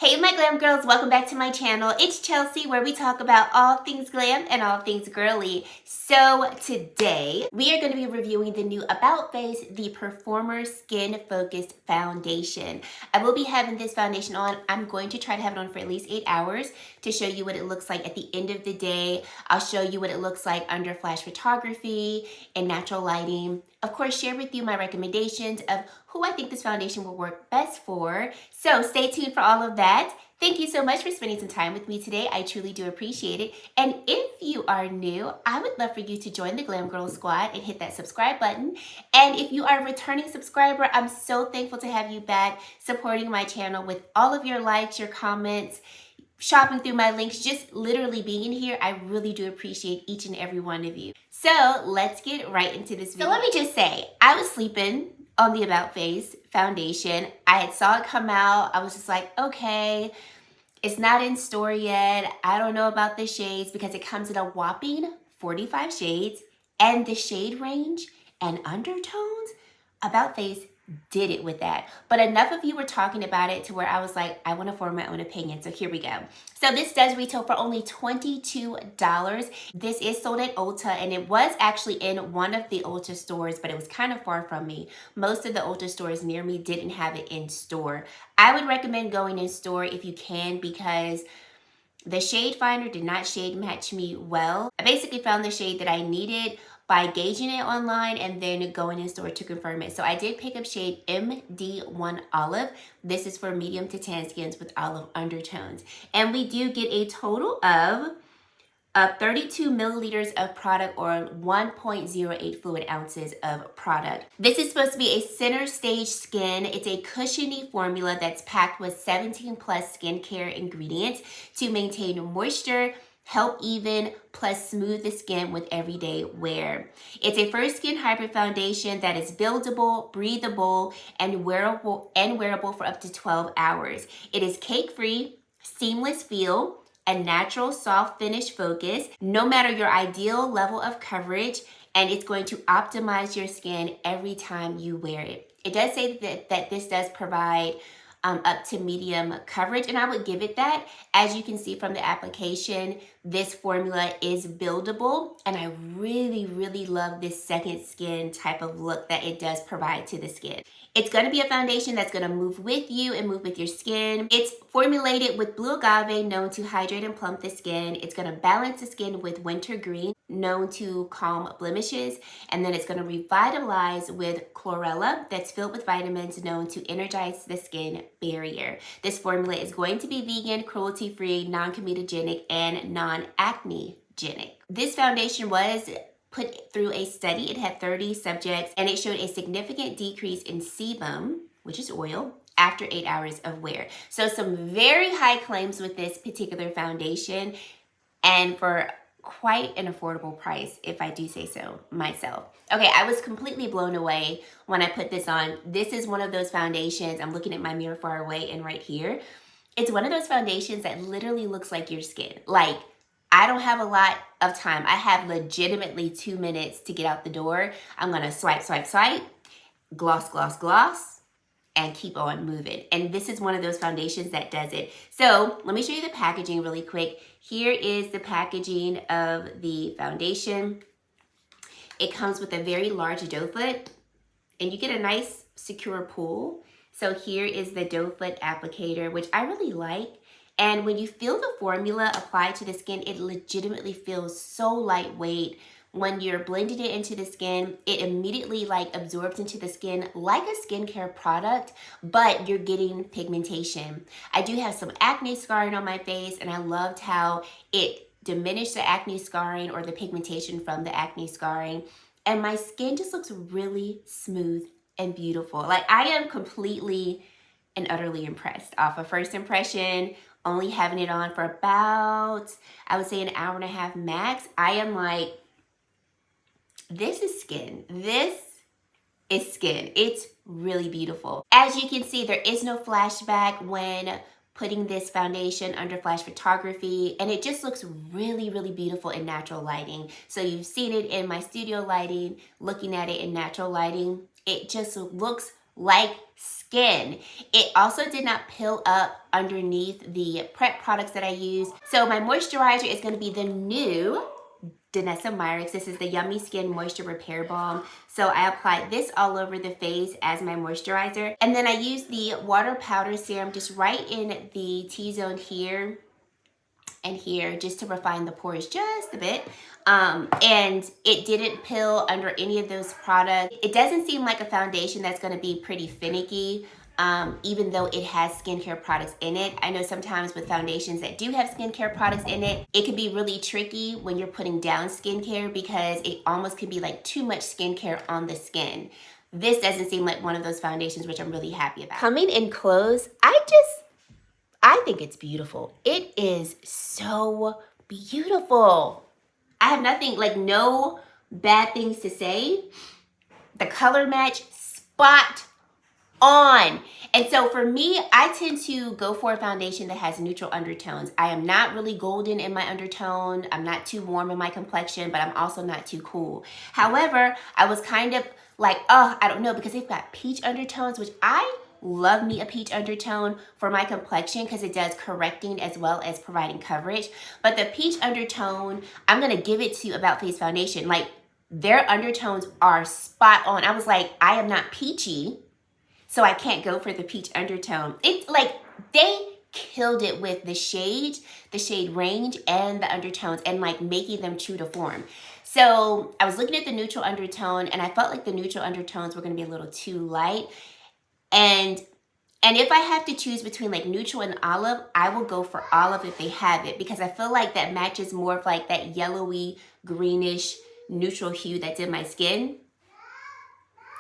Hey my glam girls, welcome back to my channel. It's Chelsea, where we talk about all things glam and all things girly. So today we are going to be reviewing the new About Face, the Performer Skin Focused Foundation. I will be having this foundation on. I'm going to try to have it on for at least 8 hours to show you what it looks like at the end of the day. I'll show you what it looks like under flash photography and natural lighting. Of course, share with you my recommendations of who I think this foundation will work best for. So stay tuned for all of that. Thank you so much for spending some time with me today. I truly do appreciate it. And if you are new, I would love for you to join the Glam Girl Squad and hit that subscribe button. And if you are a returning subscriber, I'm so thankful to have you back supporting my channel with all of your likes, your comments, shopping through my links, just literally being here. I really do appreciate each and every one of you. So let's get right into this video. So let me just say, I was sleeping on the About Face foundation. I had saw it come out. I was just like, okay, it's not in store yet. I don't know about the shades because it comes in a whopping 45 shades, and the shade range and undertones, About Face did it with that. But enough of you were talking about it to where I was like, I want to form my own opinion. So here we go. So this does retail for only $22. This is sold at Ulta, and it was actually in one of the Ulta stores, but it was kind of far from me. Most of the Ulta stores near me didn't have it in store. I would recommend going in store if you can, because the shade finder did not shade match me well. I basically found the shade that I needed by gauging it online and then going in store to confirm it. So I did pick up shade MD1 Olive. This is for medium to tan skins with olive undertones. And we do get a total of 32 milliliters of product, or 1.08 fluid ounces of product. This is supposed to be a center stage skin. It's a cushiony formula that's packed with 17 plus skincare ingredients to maintain moisture, help even, plus smooth the skin with everyday wear. It's a first skin hybrid foundation that is buildable, breathable, and wearable for up to 12 hours. It is cake-free, seamless feel, a natural soft finish focus, no matter your ideal level of coverage, and it's going to optimize your skin every time you wear it. It does say that this does provide up to medium coverage, and I would give it that. As you can see from the application, this formula is buildable, and I really, really love this second skin type of look that it does provide to the skin. It's going to be a foundation that's going to move with you and move with your skin. It's formulated with blue agave, known to hydrate and plump the skin. It's going to balance the skin with winter green, known to calm blemishes. And then it's going to revitalize with chlorella, that's filled with vitamins, known to energize the skin barrier. This formula is going to be vegan, cruelty-free, non-comedogenic, and non-acne-genic. This foundation was put through a study. It had 30 subjects, and it showed a significant decrease in sebum, which is oil, after 8 hours of wear. So some very high claims with this particular foundation, and for quite an affordable price, if I do say so myself. Okay, I was completely blown away when I put this on. This is one of those foundations, I'm looking at my mirror far away and right here. It's one of those foundations that literally looks like your skin. Like, I don't have a lot of time. I have legitimately 2 minutes to get out the door. I'm gonna swipe, swipe, swipe, gloss, gloss, gloss, and keep on moving. And this is one of those foundations that does it. So let me show you the packaging really quick. Here is the packaging of the foundation. It comes with a very large doe foot, and you get a nice secure pull. So here is the doe foot applicator, which I really like. And when you feel the formula applied to the skin, it legitimately feels so lightweight. When you're blending it into the skin, it immediately absorbs into the skin like a skincare product, but you're getting pigmentation. I do have some acne scarring on my face, and I loved how it diminished the acne scarring or the pigmentation from the acne scarring. And my skin just looks really smooth and beautiful. Like, I am completely and utterly impressed off of first impression. Only having it on for about, I would say, an hour and a half max. I am like, this is skin. This is skin. It's really beautiful. As you can see, there is no flashback when putting this foundation under flash photography, and it just looks really, really beautiful in natural lighting. So you've seen it in my studio lighting, looking at it in natural lighting. It just looks like skin. It also did not peel up underneath the prep products that I use. So my moisturizer is going to be the new Danessa Myricks. This is the Yummy Skin Moisture Repair Balm. So I applied this all over the face as my moisturizer. And then I used the water powder serum just right in the T-zone here and here, just to refine the pores just a bit. And it didn't peel under any of those products. It doesn't seem like a foundation that's going to be pretty finicky, even though it has skincare products in it. I know sometimes with foundations that do have skincare products in it, it can be really tricky when you're putting down skincare because it almost can be like too much skincare on the skin. This doesn't seem like one of those foundations, which I'm really happy about. Coming in close, I think it's beautiful. It is so beautiful. I have nothing, like no bad things to say. The color match, spot on. And so for me, I tend to go for a foundation that has neutral undertones. I am not really golden in my undertone. I'm not too warm in my complexion, but I'm also not too cool. However, I was kind of like, oh, I don't know, because they've got peach undertones, which I love me a peach undertone for my complexion because it does correcting as well as providing coverage. But the peach undertone, I'm going to give it to About Face Foundation. Like, their undertones are spot on. I was like, I am not peachy, so I can't go for the peach undertone. It's like they killed it with the shade range, and the undertones, and like making them true to form. So I was looking at the neutral undertone, and I felt like the neutral undertones were going to be a little too light. And if I have to choose between like neutral and olive, I will go for olive if they have it, because I feel like that matches more of like that yellowy, greenish, neutral hue that's in my skin.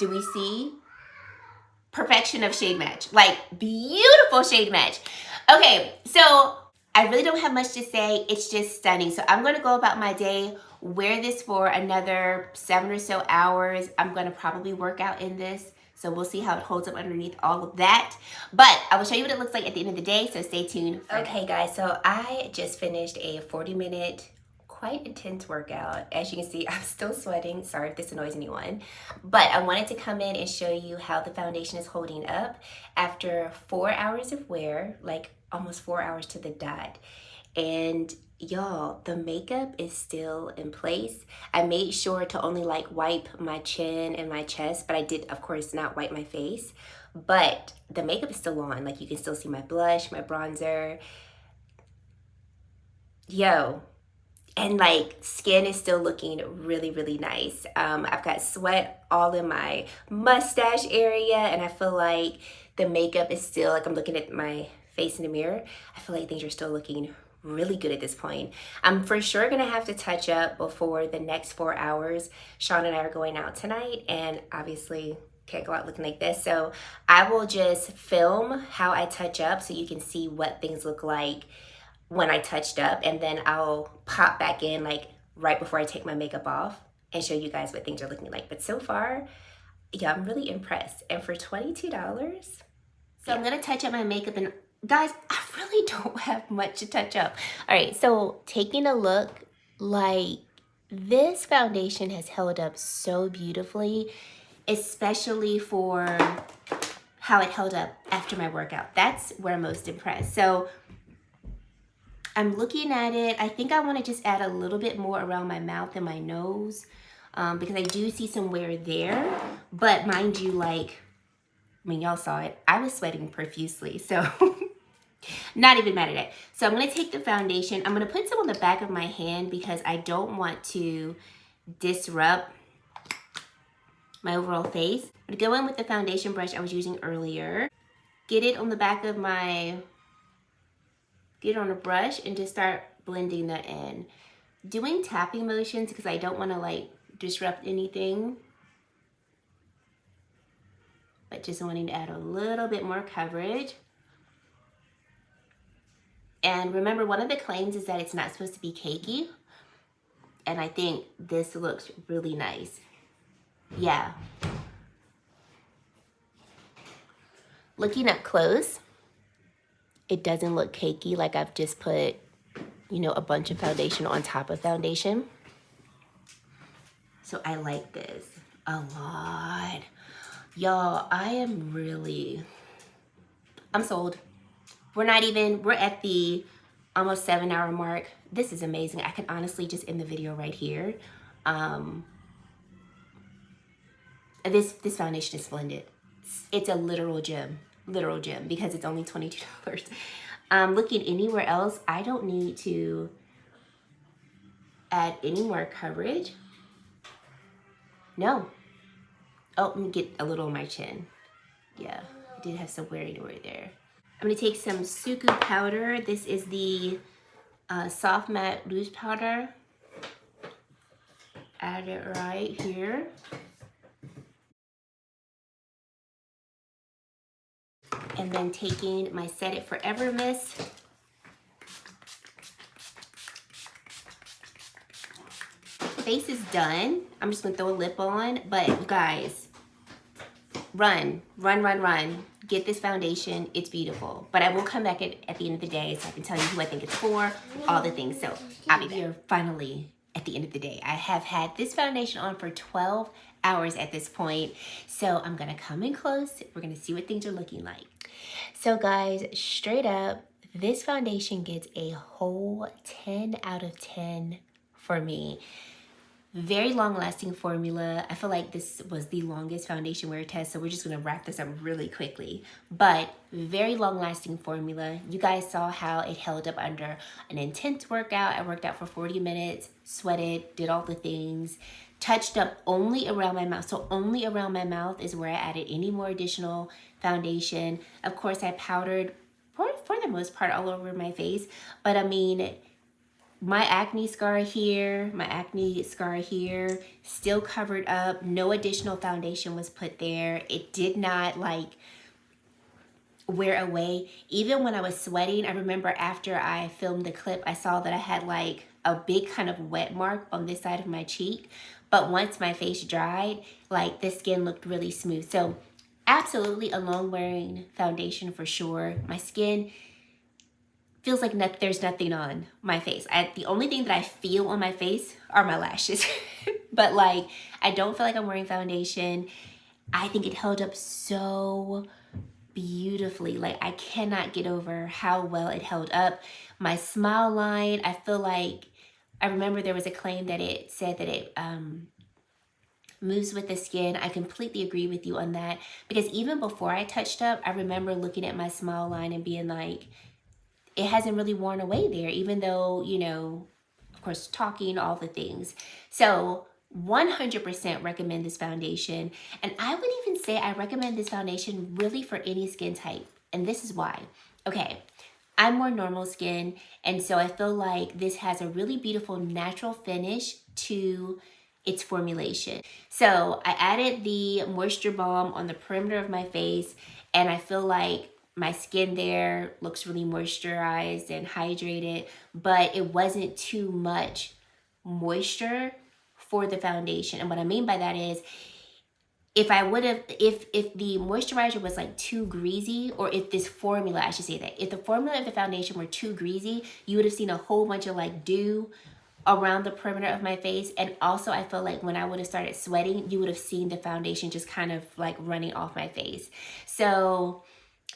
Do we see? Perfection of shade match. Like, beautiful shade match. Okay, so I really don't have much to say. It's just stunning. So I'm going to go about my day, wear this for another 7 or so hours. I'm going to probably work out in this. So we'll see how it holds up underneath all of that. But I will show you what it looks like at the end of the day, so stay tuned. Okay, guys, so I just finished a 40-minute, quite intense workout. As you can see, I'm still sweating. Sorry if this annoys anyone. But I wanted to come in and show you how the foundation is holding up after 4 hours of wear, like almost 4 hours to the dot. And y'all, the makeup is still in place. I made sure to only like wipe my chin and my chest, but I did, of course, not wipe my face. But the makeup is still on. Like, you can still see my blush, my bronzer. Yo. And like, skin is still looking really, really nice. I've got sweat all in my mustache area, and I feel like the makeup is still, like, I'm looking at my face in the mirror. I feel like things are still looking really good at this point. I'm for sure gonna have to touch up before the next 4 hours. Sean and I are going out tonight, and obviously can't go out looking like this. So I will just film how I touch up so you can see what things look like when I touched up, and then I'll pop back in like right before I take my makeup off and show you guys what things are looking like. But so far, yeah, I'm really impressed. And for $22, so I'm gonna touch up my makeup, and guys, I really don't have much to touch up. All right, so taking a look, like, this foundation has held up so beautifully, especially for how it held up after my workout. That's where I'm most impressed. So I'm looking at it. I think I want to just add a little bit more around my mouth and my nose, because I do see some wear there. But mind you, like, I mean, y'all saw it. I was sweating profusely, so not even mad at it. So I'm going to take the foundation. I'm going to put some on the back of my hand because I don't want to disrupt my overall face. I'm going to go in with the foundation brush I was using earlier. Get it on the back of my, get it on a brush and just start blending that in. Doing tapping motions because I don't want to like disrupt anything, but just wanting to add a little bit more coverage. And remember, one of the claims is that it's not supposed to be cakey. And I think this looks really nice. Yeah. Looking up close, it doesn't look cakey, like I've just put, you know, a bunch of foundation on top of foundation. So I like this a lot. Y'all, I'm sold. We're at the almost 7-hour mark. This is amazing. I can honestly just end the video right here. This foundation is splendid. It's a literal gem, because it's only $22. Looking anywhere else, I don't need to add any more coverage. No. Oh, let me get a little on my chin. Yeah, I did have some wearing there. I'm gonna take some Suqqu powder. This is the soft matte loose powder. Add it right here. And then taking my Set It Forever mist. Face is done. I'm just gonna throw a lip on, but you guys, run. Get this foundation, it's beautiful. But I will come back at the end of the day so I can tell you who I think it's for, all the things. So I'll be there finally at the end of the day. I have had this foundation on for 12 hours at this point. So I'm gonna come in close. We're gonna see what things are looking like. So guys, straight up, this foundation gets a whole 10 out of 10 for me. Very long-lasting formula. I feel like this was the longest foundation wear test, so we're just gonna wrap this up really quickly. But very long-lasting formula. You guys saw how it held up under an intense workout. I worked out for 40 minutes, sweated, did all the things, touched up only around my mouth. So only around my mouth is where I added any more additional foundation. Of course, I powdered for the most part all over my face, but I mean, my acne scar here, still covered up. No additional foundation was put there. It did not like wear away. Even when I was sweating, I remember after I filmed the clip, I saw that I had like a big kind of wet mark on this side of my cheek. But once my face dried, like the skin looked really smooth. So absolutely a long wearing foundation for sure. My skin feels like there's nothing on my face. The only thing that I feel on my face are my lashes. But like, I don't feel like I'm wearing foundation. I think it held up so beautifully. Like, I cannot get over how well it held up. My smile line, I feel like, I remember there was a claim that it said that it moves with the skin. I completely agree with you on that. Because even before I touched up, I remember looking at my smile line and being like, it hasn't really worn away there, even though, you know, of course, talking, all the things. So 100% recommend this foundation. And I would even say I recommend this foundation really for any skin type. And this is why. Okay, I'm more normal skin. And so I feel like this has a really beautiful natural finish to its formulation. So I added the moisture balm on the perimeter of my face, and I feel like my skin there looks really moisturized and hydrated, but it wasn't too much moisture for the foundation. And what I mean by that is, if the moisturizer was like too greasy, or if this formula, I should say that, if the formula of the foundation were too greasy, you would have seen a whole bunch of like dew around the perimeter of my face. And also I feel like when I would have started sweating, you would have seen the foundation just kind of like running off my face. So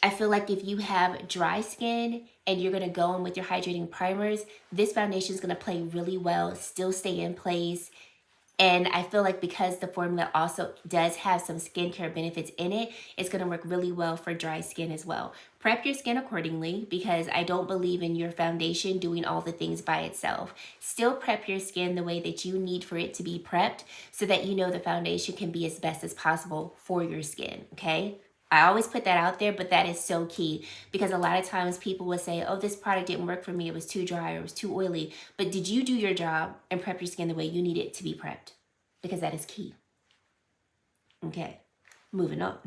I feel like if you have dry skin and you're gonna go in with your hydrating primers, this foundation is gonna play really well, still stay in place. And I feel like because the formula also does have some skincare benefits in it, it's gonna work really well for dry skin as well. Prep your skin accordingly, because I don't believe in your foundation doing all the things by itself. Still prep your skin the way that you need for it to be prepped, so that you know the foundation can be as best as possible for your skin, okay? I always put that out there, but that is so key, because a lot of times people will say, oh, this product didn't work for me, it was too dry or it was too oily. But did you do your job and prep your skin the way you need it to be prepped? Because that is key. Okay, moving on.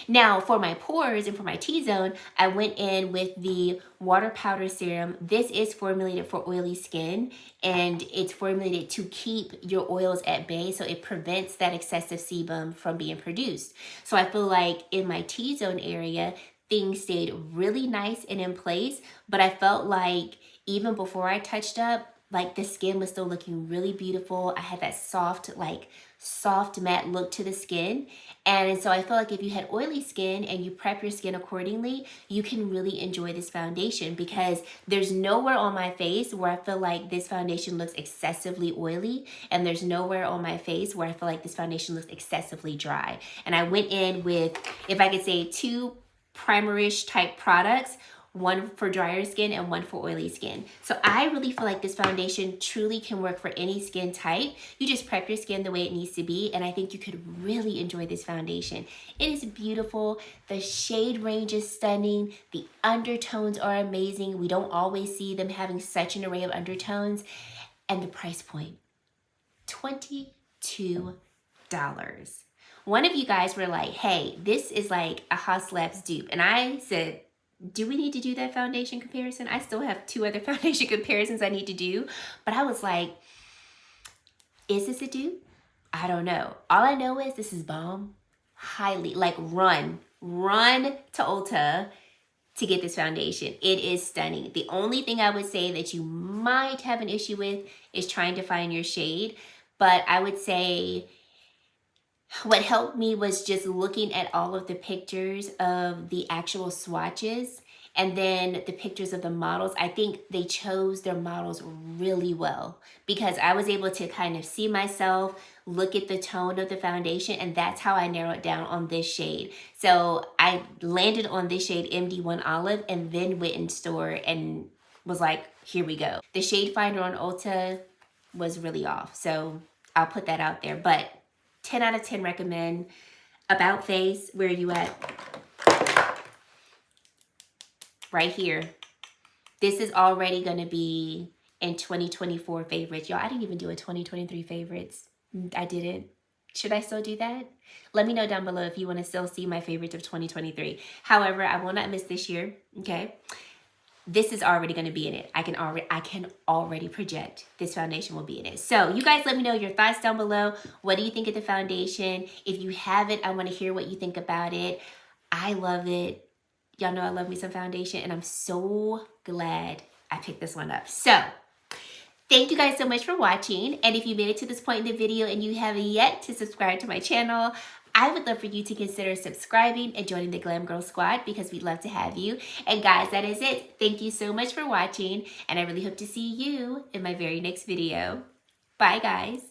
Now for my pores and for my T-zone, I went in with the water powder serum. This is formulated for oily skin, and it's formulated to keep your oils at bay, so it prevents that excessive sebum from being produced. So I feel like in my T-zone area, things stayed really nice and in place, but I felt like even before I touched up, like the skin was still looking really beautiful. I had that soft, like soft matte look to the skin. And so I feel like if you had oily skin and you prep your skin accordingly, you can really enjoy this foundation, because there's nowhere on my face where I feel like this foundation looks excessively oily, and there's nowhere on my face where I feel like this foundation looks excessively dry. And I went in with, if I could say, 2 primerish type products, one for drier skin and one for oily skin. So I really feel like this foundation truly can work for any skin type. You just prep your skin the way it needs to be, and I think you could really enjoy this foundation. It is beautiful. The shade range is stunning. The undertones are amazing. We don't always see them having such an array of undertones. And the price point, $22. One of you guys were like, hey, this is like a Hot Labs dupe. And I said, do we need to do that foundation comparison? I still have 2 other foundation comparisons I need to do. But I was like, is this a dupe? I don't know. All I know is this is bomb. Highly, like run to Ulta to get this foundation. It is stunning. The only thing I would say that you might have an issue with is trying to find your shade. But I would say what helped me was just looking at all of the pictures of the actual swatches and then the pictures of the models. I think they chose their models really well, because I was able to kind of see myself, look at the tone of the foundation, and that's how I narrowed down on this shade. So I landed on this shade, MD1 Olive, and then went in store and was like, here we go. The shade finder on Ulta was really off, so I'll put that out there. But 10 out of 10 recommend. About face, where are you at? Right here. This is already going to be in 2024 favorites. Y'all, I didn't even do a 2023 favorites. I didn't. Should I still do that? Let me know down below if you want to still see my favorites of 2023. However, I will not miss this year, okay? This is already going to be in it. I can already project this foundation will be in it. So you guys let me know your thoughts down below. What do you think of the foundation? If you have it, I want to hear what you think about it. I love it. Y'all know I love me some foundation, and I'm so glad I picked this one up. So thank you guys so much for watching. And if you made it to this point in the video and you haven't yet to subscribe to my channel, I would love for you to consider subscribing and joining the Glam Girl Squad, because we'd love to have you. And guys, that is it. Thank you so much for watching, and I really hope to see you in my very next video. Bye, guys.